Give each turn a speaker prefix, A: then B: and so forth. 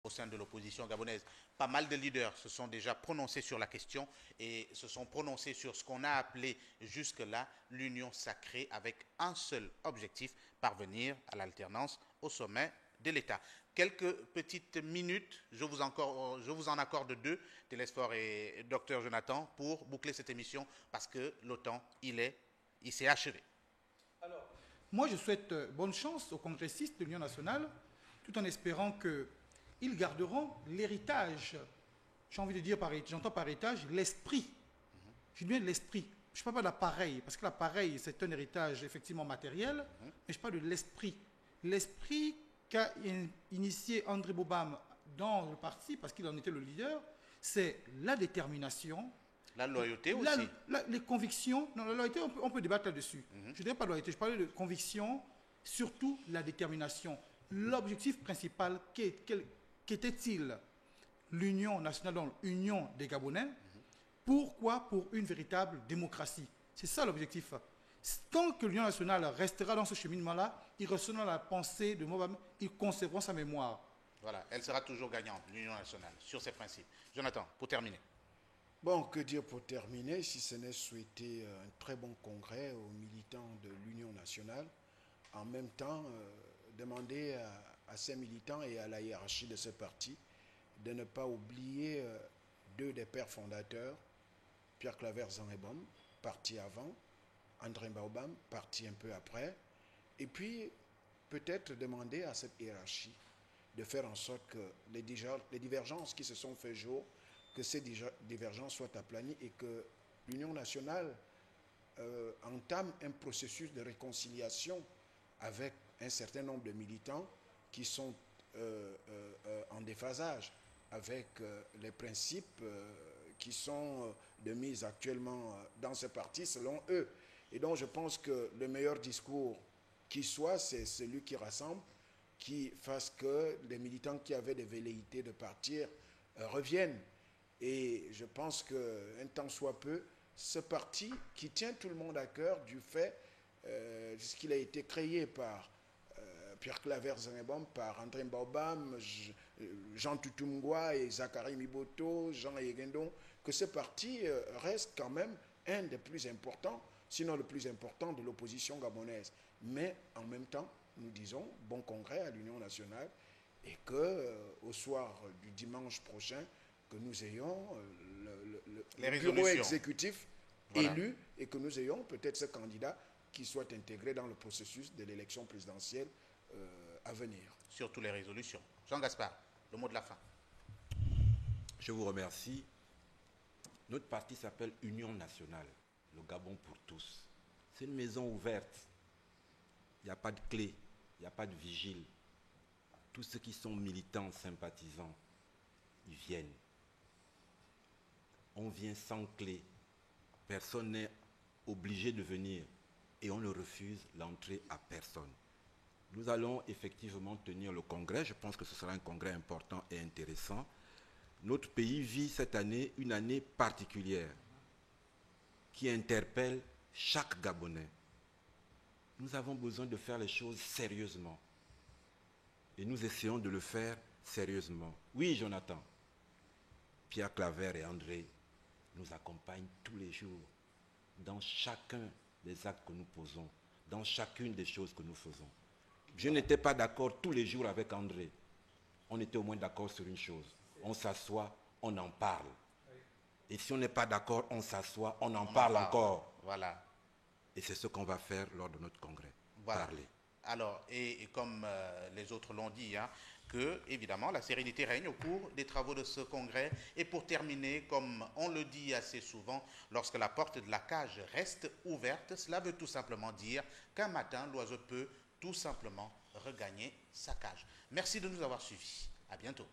A: au sein de l'opposition gabonaise. Pas mal de leaders se sont déjà prononcés sur la question et se sont prononcés sur ce qu'on a appelé jusque-là l'union sacrée avec un seul objectif, parvenir à l'alternance au sommet de l'État. Quelques petites minutes, je vous en accorde deux, Télésphore et Dr Jonathan, pour boucler cette émission parce que le temps, il s'est achevé.
B: Alors, moi je souhaite bonne chance aux congressistes de l'Union nationale, tout en espérant qu'ils garderont l'héritage, j'ai envie de dire, j'entends par héritage, l'esprit. Je dis bien l'esprit. Je ne parle pas de l'appareil, parce que l'appareil, c'est un héritage effectivement matériel, mais je parle de l'esprit. L'esprit qu'a initié André Bobam dans le parti, parce qu'il en était le leader, c'est la détermination.
A: La loyauté aussi.
B: Les convictions. Non, la loyauté, on peut débattre là-dessus. Je ne dirais pas loyauté, je parlais de conviction, surtout la détermination. L'objectif principal, qu'était-il? L'union nationale, donc l'union des Gabonais. Pourquoi? Pour une véritable démocratie. C'est ça l'objectif. Tant que l'Union nationale restera dans ce cheminement-là, ils recevront la pensée de Mobam, ils conserveront sa mémoire.
A: Voilà, elle sera toujours gagnante, l'Union nationale, sur ces principes. Jonathan, pour terminer.
C: Bon, que dire pour terminer, si ce n'est souhaiter un très bon congrès aux militants de l'Union nationale, en même temps demander à ces militants et à la hiérarchie de ce parti de ne pas oublier deux des pères fondateurs, Pierre Claver Zangebom, parti avant, André Baobam, parti un peu après, et puis peut-être demander à cette hiérarchie de faire en sorte que les divergences qui se sont fait jour, que ces divergences soient aplanies et que l'Union nationale entame un processus de réconciliation avec un certain nombre de militants qui sont en déphasage avec les principes qui sont de mise actuellement dans ce parti selon eux. Et donc je pense que le meilleur discours qui soit, c'est celui qui rassemble, qui fasse que les militants qui avaient des velléités de partir reviennent. Et je pense qu'un temps soit peu, ce parti qui tient tout le monde à cœur du fait ce qu'il a été créé par Pierre Claver Zangebom, par André Baobam, Jean Tutumgwa et Zachary Miboto, Jean Yegendon, que ce parti reste quand même un des plus importants, sinon le plus important de l'opposition gabonaise. Mais en même temps, nous disons bon congrès à l'Union nationale et qu'au soir du dimanche prochain, que nous ayons le bureau exécutif élu et que nous ayons peut-être ce candidat qui soit intégré dans le processus de l'élection présidentielle à venir.
A: Surtout les résolutions. Jean Gaspard, le mot de la fin.
D: Je vous remercie. Notre parti s'appelle Union nationale, le Gabon pour tous. C'est une maison ouverte. Il n'y a pas de clé, il n'y a pas de vigile. Tous ceux qui sont militants, sympathisants, ils viennent. On vient sans clé. Personne n'est obligé de venir et on ne refuse l'entrée à personne. Nous allons effectivement tenir le congrès. Je pense que ce sera un congrès important et intéressant. Notre pays vit cette année une année particulière qui interpelle chaque Gabonais. Nous avons besoin de faire les choses sérieusement. Et nous essayons de le faire sérieusement. Oui, Jonathan, Pierre Claver et André nous accompagnent tous les jours dans chacun des actes que nous posons, dans chacune des choses que nous faisons. Je n'étais pas d'accord tous les jours avec André. On était au moins d'accord sur une chose. On s'assoit, on en parle. Et si on n'est pas d'accord, on s'assoit, on en parle encore.
A: Voilà.
D: Et c'est ce qu'on va faire lors de notre congrès.
A: Voilà.
D: Parler.
A: Alors, et comme les autres l'ont dit, hein, que, évidemment, la sérénité règne au cours des travaux de ce congrès. Et pour terminer, comme on le dit assez souvent, lorsque la porte de la cage reste ouverte, cela veut tout simplement dire qu'un matin, l'oiseau peut tout simplement regagner sa cage. Merci de nous avoir suivis. À bientôt.